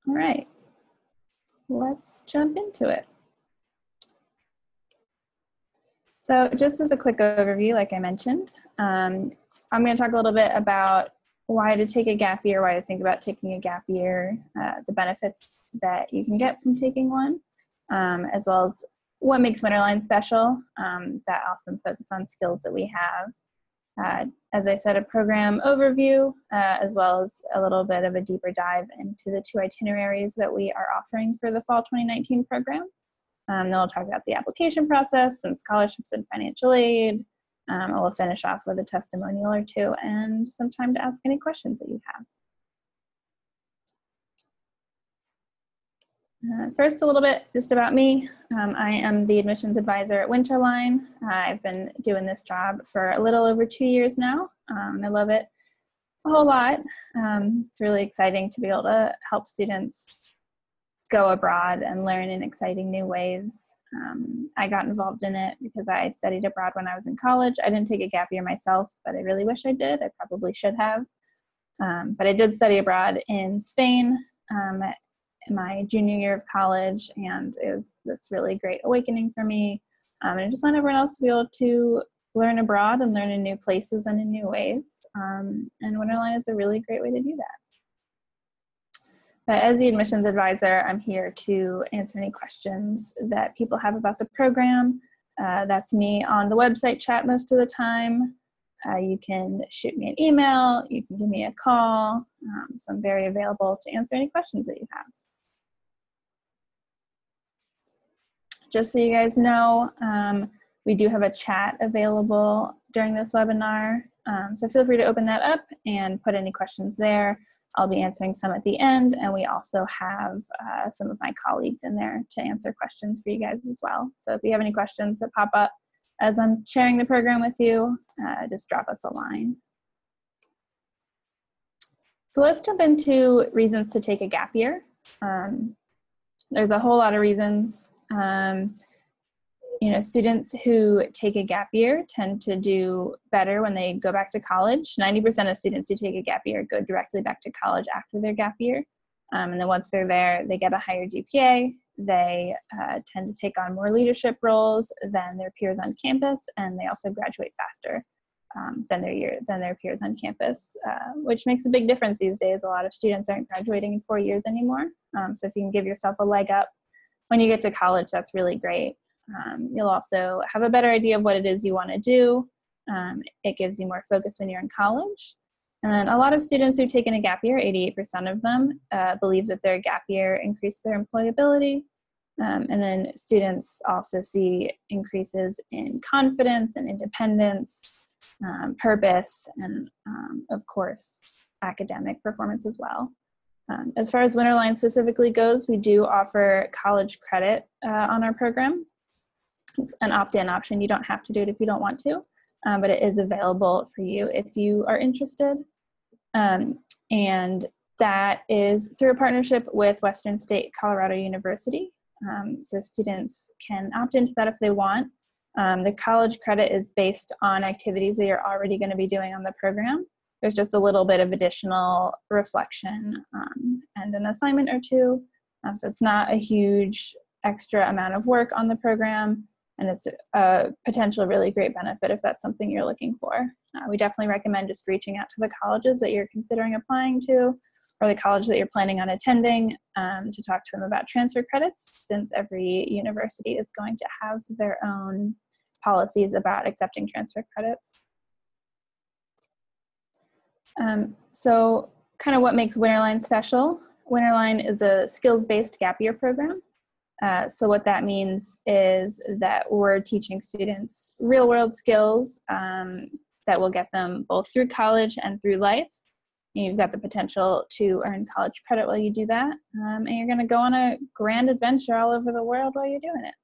All right, let's jump into it. So just as a quick overview, like I mentioned, I'm going to talk a little bit about why to take a gap year, why to think about taking a gap year, the benefits that you can get from taking one, as well as what makes Winterline special, that awesome focus on skills that we have. As I said, a program overview, as well as a little bit of a deeper dive into the 2 itineraries that we are offering for the fall 2019 program. Then we'll talk about the application process, some scholarships and financial aid. We'll finish off with a testimonial or 2 and some time to ask any questions that you have. First, a little bit just about me. I am the admissions advisor at Winterline. I've been doing this job for a little over 2 years now. I love it a whole lot. It's really exciting to be able to help students go abroad and learn in exciting new ways. I got involved in it because I studied abroad when I was in college. I didn't take a gap year myself, but I really wish I did. I probably should have. But I did study abroad in Spain in my junior year of college, and it was this really great awakening for me. And I just want everyone else to be able to learn abroad and learn in new places and in new ways. And Winterline is a really great way to do that. But as the admissions advisor, I'm here to answer any questions that people have about the program. That's me on the website chat most of the time. You can shoot me an email, you can give me a call, so I'm very available to answer any questions that you have. Just so you guys know, we do have a chat available during this webinar, so feel free to open that up and put any questions there. I'll be answering some at the end, and we also have some of my colleagues in there to answer questions for you guys as well. So if you have any questions that pop up as I'm sharing the program with you, just drop us a line. So let's jump into reasons to take a gap year. There's a whole lot of reasons. You know, students who take a gap year tend to do better when they go back to college. 90% of students who take a gap year go directly back to college after their gap year. And then once they're there, they get a higher GPA. They tend to take on more leadership roles than their peers on campus, and they also graduate faster than their peers on campus, which makes a big difference these days. A lot of students aren't graduating in 4 years anymore. So if you can give yourself a leg up when you get to college, that's really great. You'll also have a better idea of what it is you want to do. It gives you more focus when you're in college. And then a lot of students who've taken a gap year, 88% of them, believe that their gap year increased their employability. And then students also see increases in confidence and independence, purpose, and of course, academic performance as well. As far as Winterline specifically goes, we do offer college credit on our program. It's an opt-in option. You don't have to do it if you don't want to, but it is available for you if you are interested. And that is through a partnership with Western State Colorado University. So students can opt into that if they want. The college credit is based on activities that you're already going to be doing on the program. There's just a little bit of additional reflection and an assignment or 2. So it's not a huge extra amount of work on the program, and it's a potential really great benefit if that's something you're looking for. We definitely recommend just reaching out to the colleges that you're considering applying to, or the college that you're planning on attending, to talk to them about transfer credits, since every university is going to have their own policies about accepting transfer credits. So kind of what makes Winterline special. Winterline is a skills-based gap year program. So what that means is that we're teaching students real-world skills that will get them both through college and through life. And you've got the potential to earn college credit while you do that. And you're going to go on a grand adventure all over the world while you're doing it.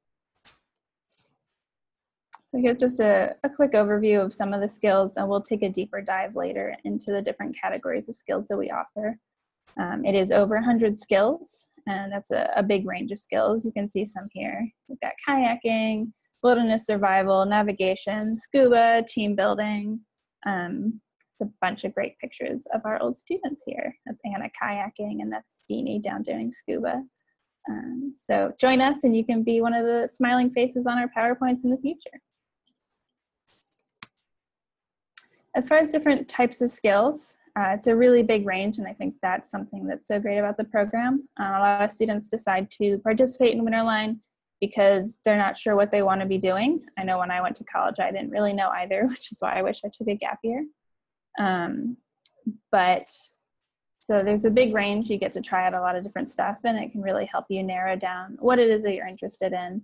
So here's just a quick overview of some of the skills, and we'll take a deeper dive later into the different categories of skills that we offer. It is over 100 skills, and that's a big range of skills. You can see some here. We've got kayaking, wilderness survival, navigation, scuba, team building, it's a bunch of great pictures of our old students here. That's Anna kayaking, and that's Deanie down doing scuba. So join us and you can be one of the smiling faces on our PowerPoints in the future. As far as different types of skills, it's a really big range, and I think that's something that's so great about the program. A lot of students decide to participate in Winterline because they're not sure what they want to be doing. I know when I went to college, I didn't really know either, which is why I wish I took a gap year. So there's a big range. You get to try out a lot of different stuff, and it can really help you narrow down what it is that you're interested in,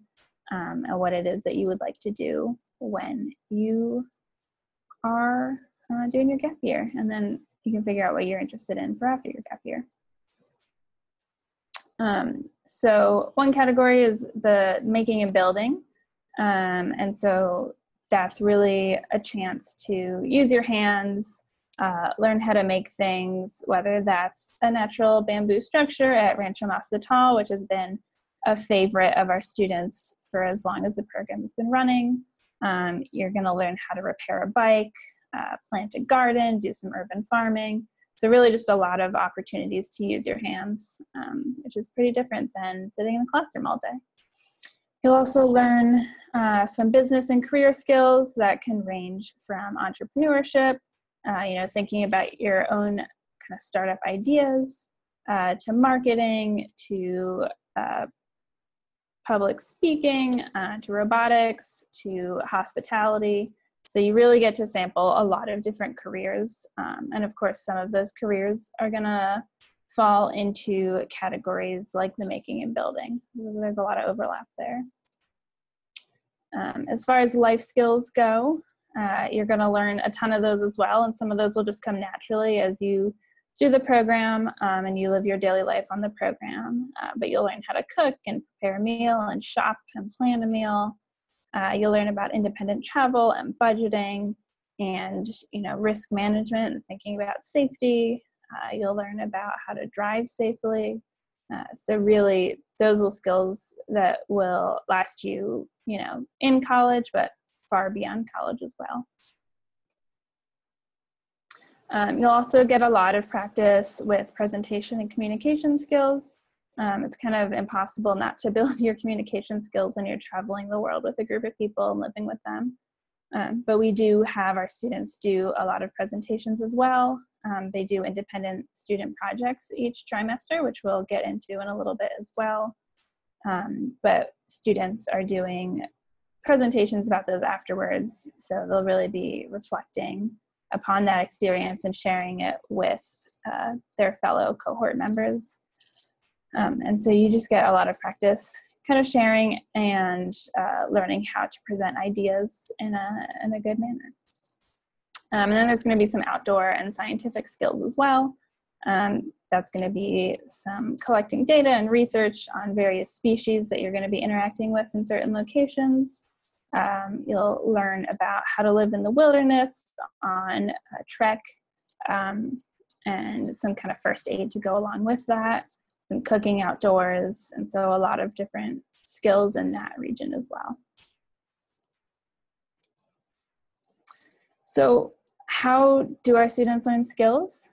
and what it is that you would like to do when you are doing your gap year. And then you can figure out what you're interested in for after your gap year. So one category is the making and building. And so that's really a chance to use your hands, learn how to make things, whether that's a natural bamboo structure at Rancho Mastatal, which has been a favorite of our students for as long as the program has been running. You're going to learn how to repair a bike, plant a garden, do some urban farming. So really just a lot of opportunities to use your hands, which is pretty different than sitting in a classroom all day. You'll also learn some business and career skills that can range from entrepreneurship, thinking about your own kind of startup ideas, to marketing, to public speaking, to robotics, to hospitality. So you really get to sample a lot of different careers. And of course, some of those careers are gonna fall into categories like the making and building. There's a lot of overlap there. As far as life skills go, you're gonna learn a ton of those as well. And some of those will just come naturally as you do the program and you live your daily life on the program. But you'll learn how to cook and prepare a meal and shop and plan a meal. You'll learn about independent travel and budgeting and risk management and thinking about safety. You'll learn about how to drive safely. So really, those are skills that will last you, in college, but far beyond college as well. You'll also get a lot of practice with presentation and communication skills. It's kind of impossible not to build your communication skills when you're traveling the world with a group of people and living with them. But we do have our students do a lot of presentations as well. They do independent student projects each trimester, which we'll get into in a little bit as well. But students are doing presentations about those afterwards, so they'll really be reflecting upon that experience and sharing it with their fellow cohort members. And so you just get a lot of practice kind of sharing and learning how to present ideas in a good manner. And then there's going to be some outdoor and scientific skills as well. That's going to be some collecting data and research on various species that you're going to be interacting with in certain locations. You'll learn about how to live in the wilderness on a trek, and some kind of first aid to go along with that, some cooking outdoors, and so a lot of different skills in that region as well. So how do our students learn skills?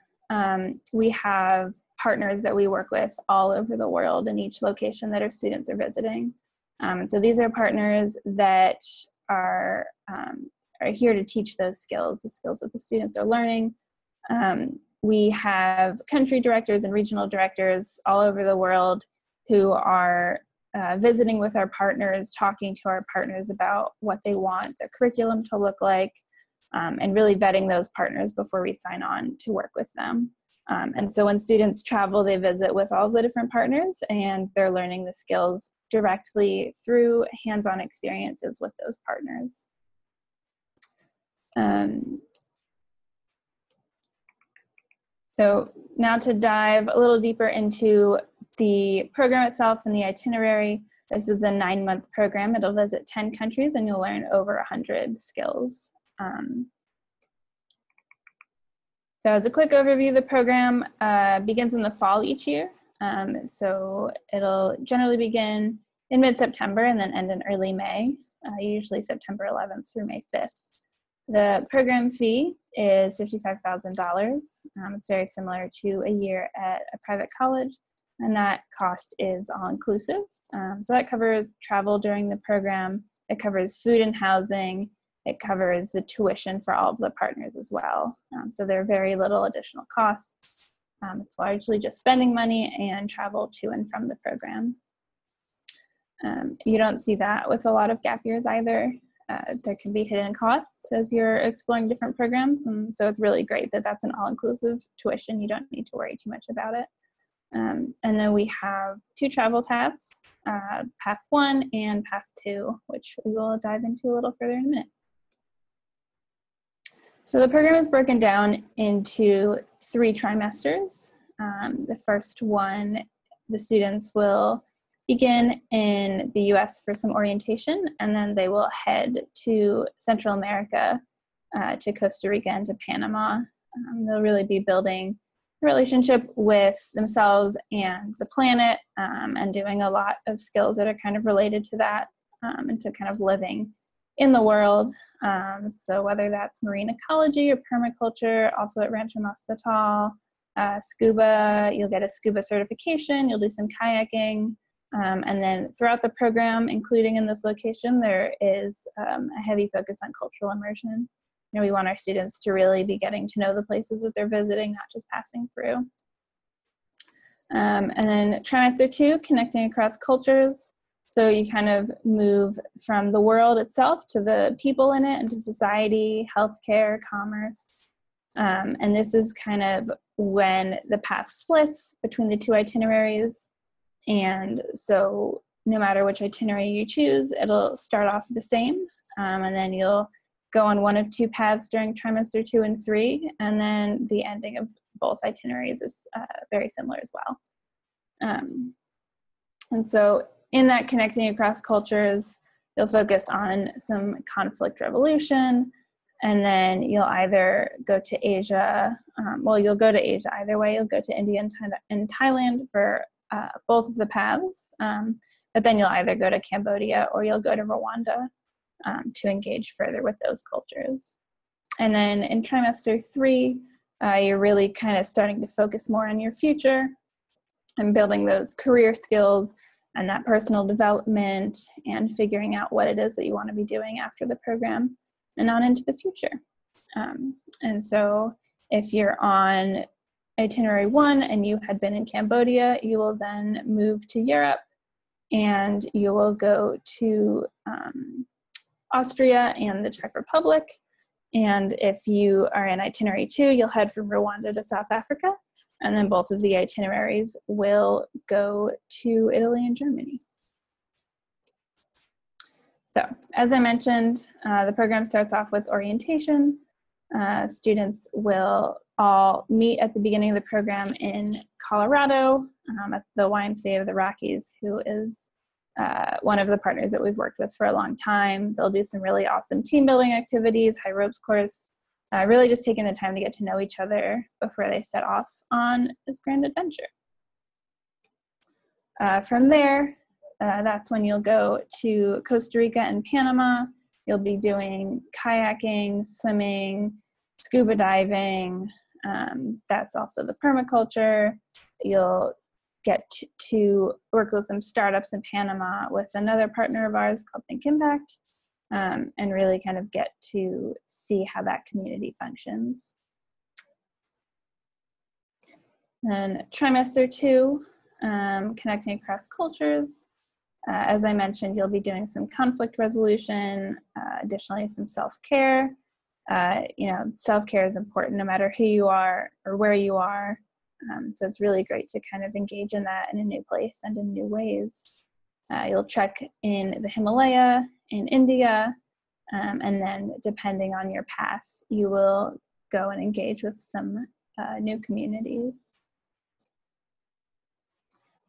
We have partners that we work with all over the world in each location that our students are visiting. And so these are partners that are here to teach those skills, the skills that the students are learning. We have country directors and regional directors all over the world who are visiting with our partners, talking to our partners about what they want their curriculum to look like, and really vetting those partners before we sign on to work with them. And so when students travel, they visit with all the different partners, and they're learning the skills directly through hands-on experiences with those partners. So now to dive a little deeper into the program itself and the itinerary. This is a 9-month program. It'll visit 10 countries and you'll learn over 100 skills. So as a quick overview, the program begins in the fall each year. So it'll generally begin in mid-September and then end in early May, usually September 11th through May 5th. The program fee is $55,000. It's very similar to a year at a private college, and that cost is all-inclusive. So that covers travel during the program, it covers food and housing, it covers the tuition for all of the partners as well. So there are very little additional costs. It's largely just spending money and travel to and from the program. You don't see that with a lot of gap years either. There can be hidden costs as you're exploring different programs, and so it's really great that that's an all-inclusive tuition. You don't need to worry too much about it. And then we have 2 travel paths, Path 1 and Path 2, which we will dive into a little further in a minute. So the program is broken down into 3 trimesters. The first one, the students will begin in the US for some orientation, and then they will head to Central America, to Costa Rica and to Panama. They'll really be building a relationship with themselves and the planet, and doing a lot of skills that are kind of related to that, and to kind of living in the world. So whether that's marine ecology or permaculture, also at Rancho Moscatal, scuba, you'll get a scuba certification, you'll do some kayaking, and then throughout the program, including in this location, there is a heavy focus on cultural immersion. You know, we want our students to really be getting to know the places that they're visiting, not just passing through. And then trimester 2, connecting across cultures. So you kind of move from the world itself to the people in it, into society, healthcare, commerce. And this is kind of when the path splits between the 2 itineraries. And so no matter which itinerary you choose, it'll start off the same. And then you'll go on one of 2 paths during trimester 2 and 3. And then the ending of both itineraries is very similar as well. And so in that connecting across cultures, you'll focus on some conflict resolution, and then you'll either go to Asia, well, you'll go to Asia either way. You'll go to India and Thailand for both of the paths, but then you'll either go to Cambodia or you'll go to Rwanda to engage further with those cultures. And then in trimester 3, you're really kind of starting to focus more on your future and building those career skills and that personal development and figuring out what it is that you want to be doing after the program and on into the future. And so if you're on itinerary 1 and you had been in Cambodia, you will then move to Europe and you will go to Austria and the Czech Republic. And if you are in itinerary 2, you'll head from Rwanda to South Africa. And then both of the itineraries will go to Italy and Germany. So as I mentioned, the program starts off with orientation. Students will all meet at the beginning of the program in Colorado at the YMCA of the Rockies, who is one of the partners that we've worked with for a long time. They'll do some really awesome team building activities, high ropes course, really just taking the time to get to know each other before they set off on this grand adventure. From there, that's when you'll go to Costa Rica and Panama. You'll be doing kayaking, swimming, scuba diving. That's also the permaculture. You'll get to work with some startups in Panama with another partner of ours called Think Impact, and really kind of get to see how that community functions. Then trimester 2, connecting across cultures. As I mentioned, you'll be doing some conflict resolution, additionally some self-care. You know, self-care is important no matter who you are or where you are. So it's really great to kind of engage in that in a new place and in new ways. You'll trek in the Himalaya, in India, and then depending on your path, you will go and engage with some new communities.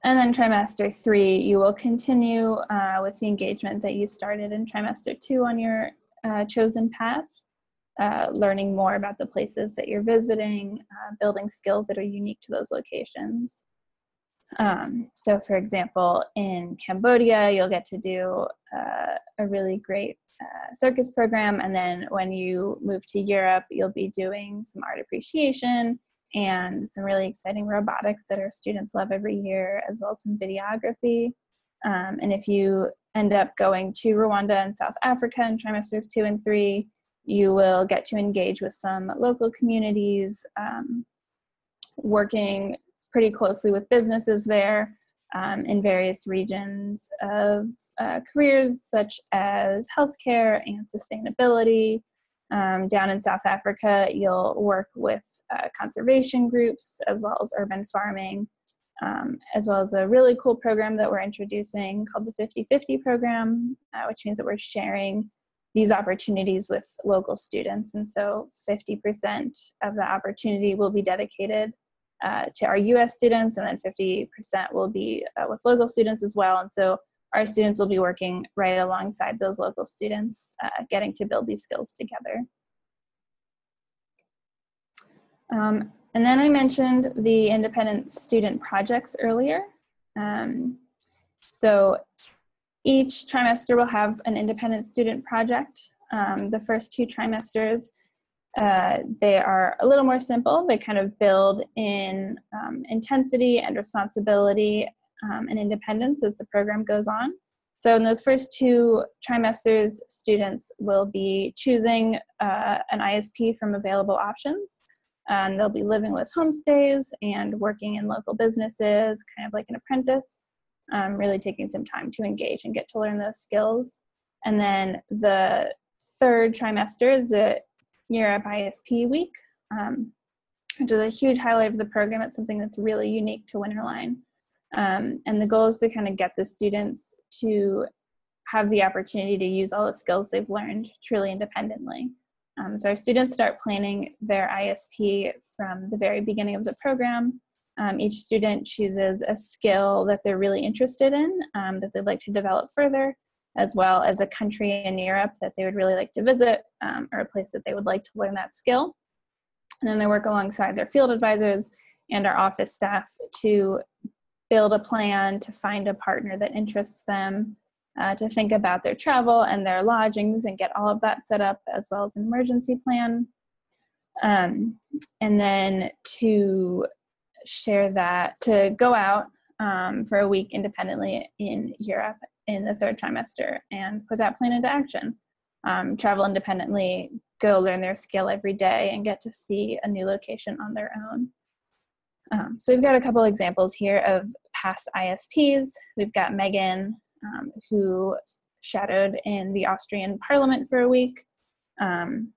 And then trimester 3, you will continue with the engagement that you started in trimester 2 on your chosen path, learning more about the places that you're visiting, building skills that are unique to those locations. So for example, in Cambodia, you'll get to do a really great circus program, and then when you move to Europe, you'll be doing some art appreciation and some really exciting robotics that our students love every year, as well as some videography. And if you end up going to Rwanda and South Africa in trimesters 2 and 3, you will get to engage with some local communities, working pretty closely with businesses there in various regions of careers such as healthcare and sustainability. Down in South Africa, you'll work with conservation groups as well as urban farming, as well as a really cool program that we're introducing called the 50-50 program, which means that we're sharing these opportunities with local students. And so 50% of the opportunity will be dedicated to our US students, and then 50% will be with local students as well. And so our students will be working right alongside those local students, getting to build these skills together. And then I mentioned the independent student projects earlier. So each trimester will have an independent student project. The first 2 trimesters, they are a little more simple. They kind of build in intensity and responsibility and independence as the program goes on. So in those first 2 trimesters, students will be choosing an ISP from available options. They'll be living with homestays and working in local businesses, kind of like an apprentice, really taking some time to engage and get to learn those skills. And then the 3rd trimester is the Europe ISP week, which is a huge highlight of the program. It's something that's really unique to Winterline. And the goal is to kind of get the students to have the opportunity to use all the skills they've learned truly independently. So our students start planning their ISP from the very beginning of the program. Each student chooses a skill that they're really interested in, that they'd like to develop further, as well as a country in Europe that they would really like to visit, or a place that they would like to learn that skill. And then they work alongside their field advisors and our office staff to build a plan, to find a partner that interests them, to think about their travel and their lodgings and get all of that set up, as well as an emergency plan. And then to share that, to go out for a week independently in Europe in the 3rd trimester and put that plan into action. Travel independently, go learn their skill every day and get to see a new location on their own. So we've got a couple examples here of past ISPs. We've got Megan, who shadowed in the Austrian Parliament for a week. And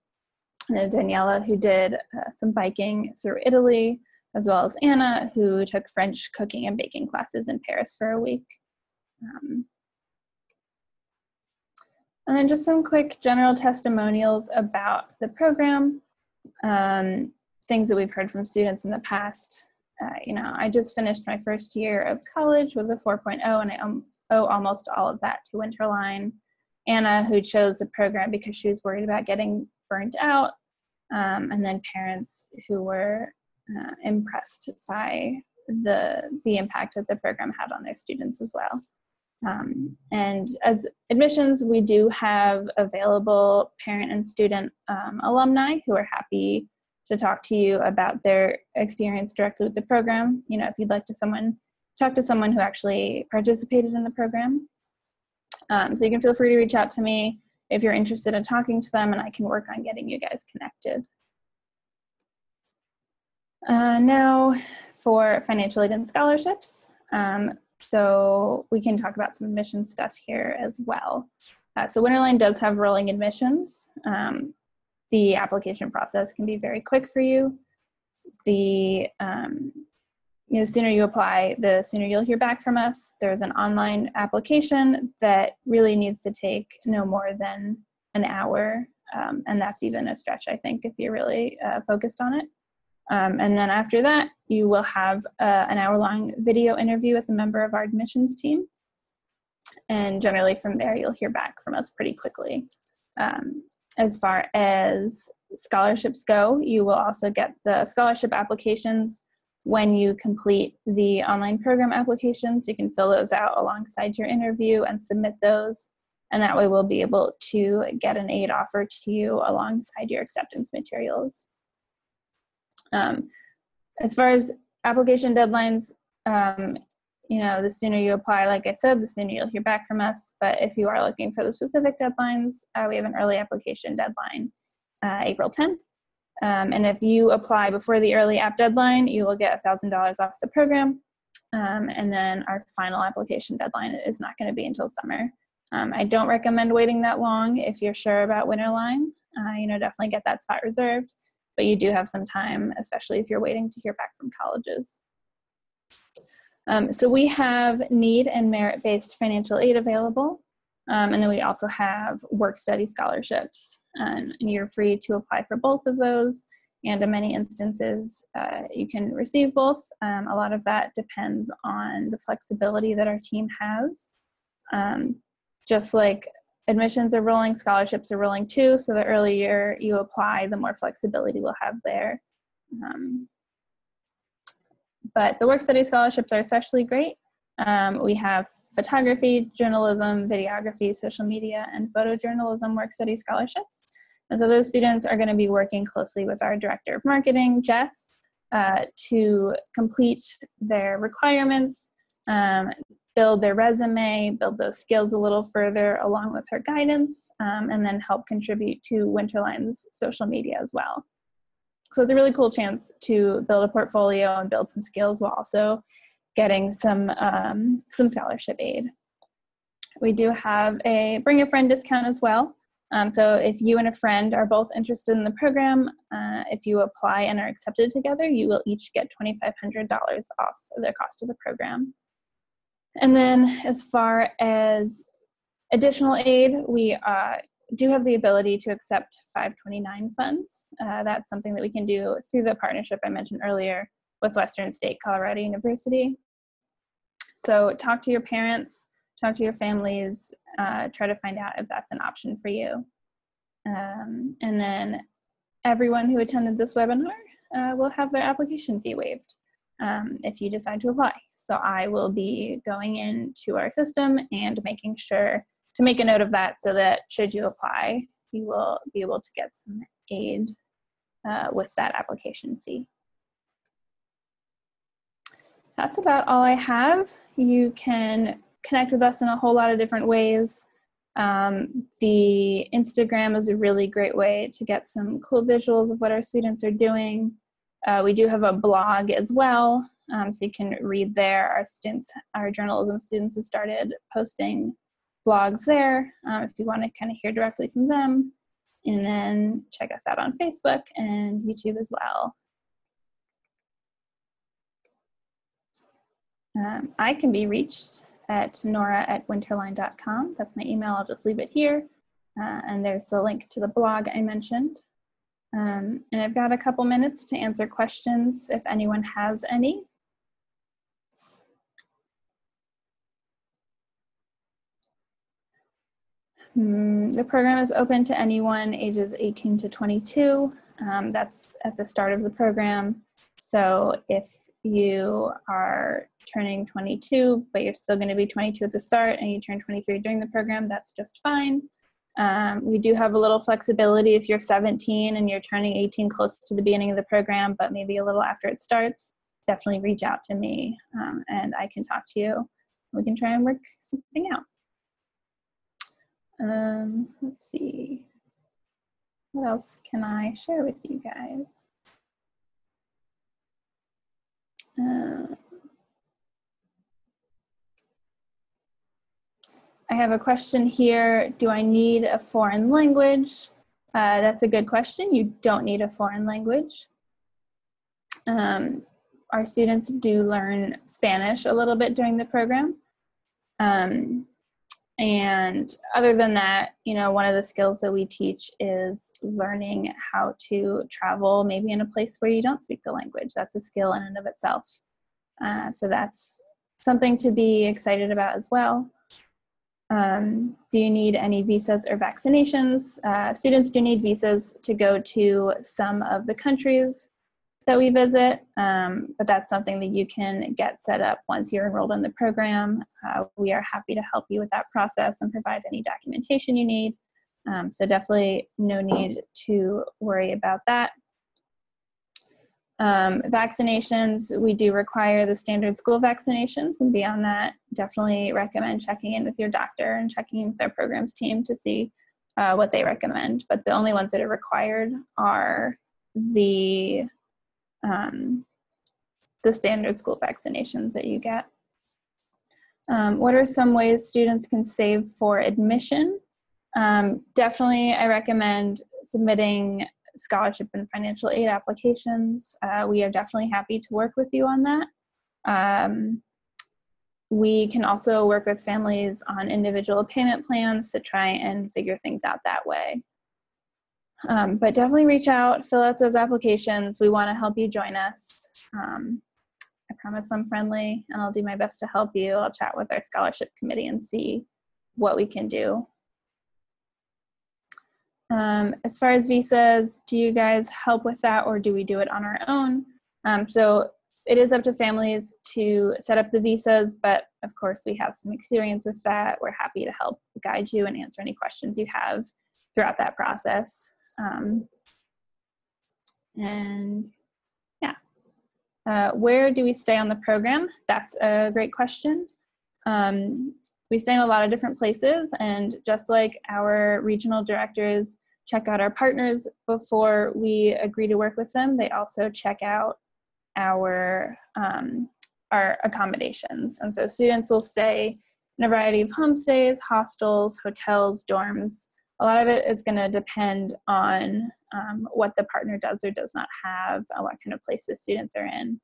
then Daniela, who did some biking through Italy, as well as Anna, who took French cooking and baking classes in Paris for a week. And then just some quick general testimonials about the program, things that we've heard from students in the past. I just finished my first year of college with a 4.0, and I owe almost all of that to Winterline. Anna, who chose the program because she was worried about getting burnt out, and then parents who were impressed by the impact that the program had on their students as well. And as admissions, we do have available parent and student alumni who are happy to talk to you about their experience directly with the program. If you'd like to talk to someone who actually participated in the program. So you can feel free to reach out to me if you're interested in talking to them, and I can work on getting you guys connected. Now for financial aid and scholarships. So we can talk about some admission stuff here as well. So Winterline does have rolling admissions. The application process can be very quick for you. The sooner you apply, the sooner you'll hear back from us. There's an online application that really needs to take no more than an hour, and that's even a stretch, I think, if you're really focused on it. And then after that, you will have an hour-long video interview with a member of our admissions team. And generally from there, you'll hear back from us pretty quickly. As far as scholarships go, you will also get the scholarship applications when you complete the online program applications. You can fill those out alongside your interview and submit those and that way we'll be able to get an aid offer to you alongside your acceptance materials. As far as application deadlines, you know, the sooner you apply, like I said, the sooner you'll hear back from us. But if you are looking for the specific deadlines, we have an early application deadline, April 10th. And if you apply before the early app deadline, you will get $1,000 off the program. And then our final application deadline is not going to be until summer. I don't recommend waiting that long if you're sure about Winterline. You know, definitely get that spot reserved. But you do have some time, especially if you're waiting to hear back from colleges. So we have need and merit-based financial aid available. And then we also have work-study scholarships. And you're free to apply for both of those. And in many instances, you can receive both. A lot of that depends on the flexibility that our team has. Just like admissions are rolling, scholarships are rolling too. So the earlier you apply, the more flexibility we'll have there. But the work-study scholarships are especially great. We have photography, journalism, videography, social media, and photojournalism work-study scholarships. And so those students are going to be working closely with our Director of Marketing, Jess, to complete their requirements, build their resume, build those skills a little further along with her guidance, and then help contribute to Winterline's social media as well. So it's a really cool chance to build a portfolio and build some skills while also getting some scholarship aid. We do have a bring a friend discount as well. So if you and a friend are both interested in the program, if you apply and are accepted together, you will each get $2,500 off the cost of the program. And then as far as additional aid, we do have the ability to accept 529 funds. That's something that we can do through the partnership I mentioned earlier with Western State Colorado University. So talk to your parents, talk to your families, try to find out if that's an option for you. And then everyone who attended this webinar will have their application fee waived if you decide to apply. So I will be going into our system and making sure to make a note of that so that should you apply, you will be able to get some aid with that application fee. That's about all I have. You can connect with us in a whole lot of different ways. The Instagram is a really great way to get some cool visuals of what our students are doing. We do have a blog as well, so you can read there. Our journalism students have started posting blogs there if you want to kind of hear directly from them. And then check us out on Facebook and YouTube as well. I can be reached at nora@winterline.com. That's my email. I'll just leave it here. And there's the link to the blog I mentioned. And I've got a couple minutes to answer questions if anyone has any. The program is open to anyone ages 18 to 22. That's at the start of the program. So if you are turning 22, but you're still going to be 22 at the start and you turn 23 during the program, that's just fine. We do have a little flexibility if you're 17 and you're turning 18 close to the beginning of the program, but maybe a little after it starts, definitely reach out to me and I can talk to you. We can try and work something out. Let's see. What else can I share with you guys? I have a question here. Do I need a foreign language? That's a good question. You don't need a foreign language. Our students do learn Spanish a little bit during the program. And other than that, you know, one of the skills that we teach is learning how to travel maybe in a place where you don't speak the language. That's a skill in and of itself. So that's something to be excited about as well. Do you need any visas or vaccinations? Students do need visas to go to some of the countries that we visit, but that's something that you can get set up once you're enrolled in the program. We are happy to help you with that process and provide any documentation you need. So definitely no need to worry about that. Vaccinations, we do require the standard school vaccinations, and beyond that, definitely recommend checking in with your doctor and checking in with our programs team to see what they recommend. But the only ones that are required are the standard school vaccinations that you get. What are some ways students can save for admission? Definitely, I recommend submitting scholarship and financial aid applications. We are definitely happy to work with you on that. We can also work with families on individual payment plans to try and figure things out that way. But definitely reach out, fill out those applications. We want to help you join us. I promise I'm friendly, and I'll do my best to help you. I'll chat with our scholarship committee and see what we can do. As far as visas, do you guys help with that, or do we do it on our own? So it is up to families to set up the visas, but of course we have some experience with that. We're happy to help guide you and answer any questions you have throughout that process. And yeah, where do we stay on the program? That's a great question. We stay in a lot of different places, and just like our regional directors check out our partners before we agree to work with them, they also check out our accommodations. And so students will stay in a variety of homestays, hostels, hotels, dorms. A lot of it is going to depend on what the partner does or does not have, and what kind of places students are in.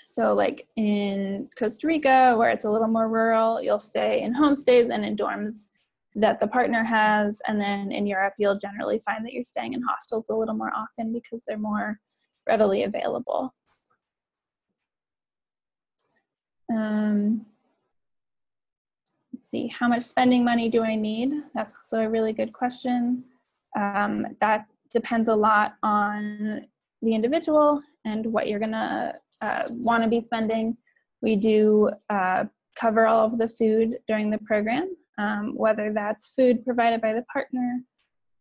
So like in Costa Rica, where it's a little more rural, you'll stay in homestays and in dorms that the partner has. And then in Europe, you'll generally find that you're staying in hostels a little more often because they're more readily available. Let's see, how much spending money do I need? That's also a really good question. That depends a lot on the individual and what you're gonna want to be spending. We do cover all of the food during the program, whether that's food provided by the partner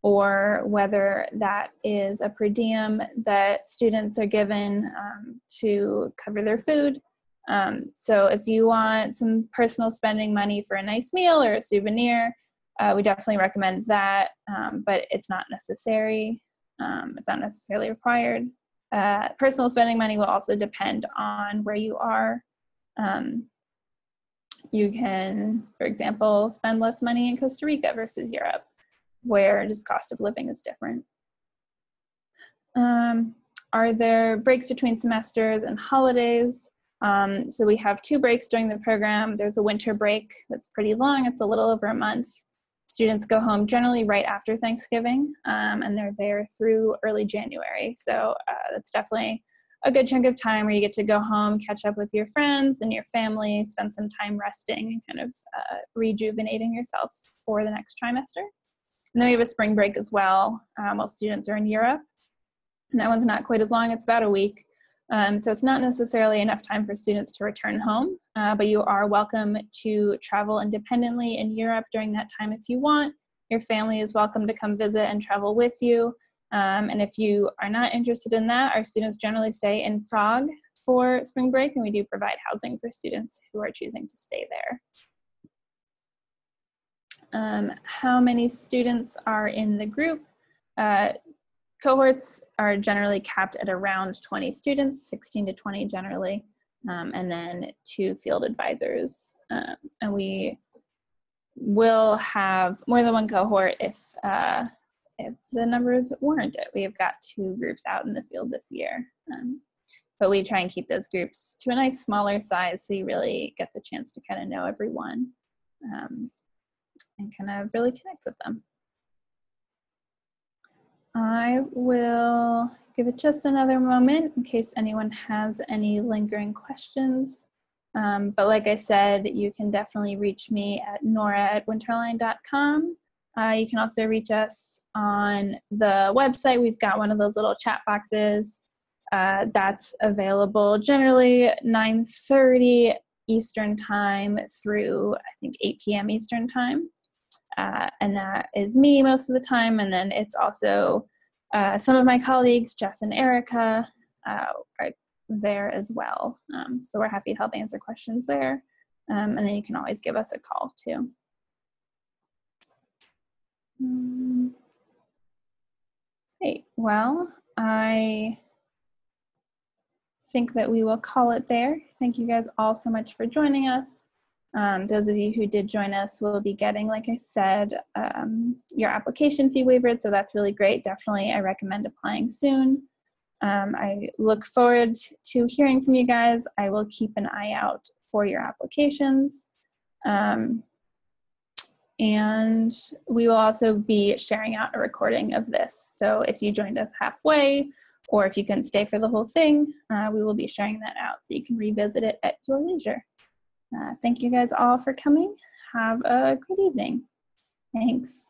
or whether that is a per diem that students are given to cover their food. So if you want some personal spending money for a nice meal or a souvenir, we definitely recommend that, but it's not necessary. It's not necessarily required. Personal spending money will also depend on where you are. You can, for example, spend less money in Costa Rica versus Europe, where just cost of living is different. Are there breaks between semesters and holidays? So we have 2 breaks during the program. There's a winter break that's pretty long. It's a little over a month. Students go home generally right after Thanksgiving, and they're there through early January. So that's definitely a good chunk of time where you get to go home, catch up with your friends and your family, spend some time resting and kind of rejuvenating yourself for the next trimester. And then we have a spring break as well while students are in Europe. And that one's not quite as long, it's about a week. So it's not necessarily enough time for students to return home, but you are welcome to travel independently in Europe during that time if you want. Your family is welcome to come visit and travel with you. And if you are not interested in that, our students generally stay in Prague for spring break, and we do provide housing for students who are choosing to stay there. How many students are in the group? Cohorts are generally capped at around 20 students, 16 to 20 generally, and then 2 field advisors. And we will have more than 1 cohort if the numbers warrant it. We have got 2 groups out in the field this year. But we try and keep those groups to a nice smaller size so you really get the chance to kind of know everyone and kind of really connect with them. I will give it just another moment in case anyone has any lingering questions. But like I said, you can definitely reach me at nora@winterline.com. You can also reach us on the website. We've got one of those little chat boxes that's available generally 9:30 Eastern time through, I think, 8 p.m. Eastern time. And that is me most of the time. And then it's also some of my colleagues, Jess and Erica, are there as well. So we're happy to help answer questions there. And then you can always give us a call too. Great. Well, I think that we will call it there. Thank you guys all so much for joining us. Those of you who did join us will be getting, like I said, your application fee waived, so that's really great. Definitely, I recommend applying soon. I look forward to hearing from you guys. I will keep an eye out for your applications. And we will also be sharing out a recording of this. So if you joined us halfway, or if you couldn't stay for the whole thing, we will be sharing that out so you can revisit it at your leisure. Thank you guys all for coming. Have a great evening. Thanks.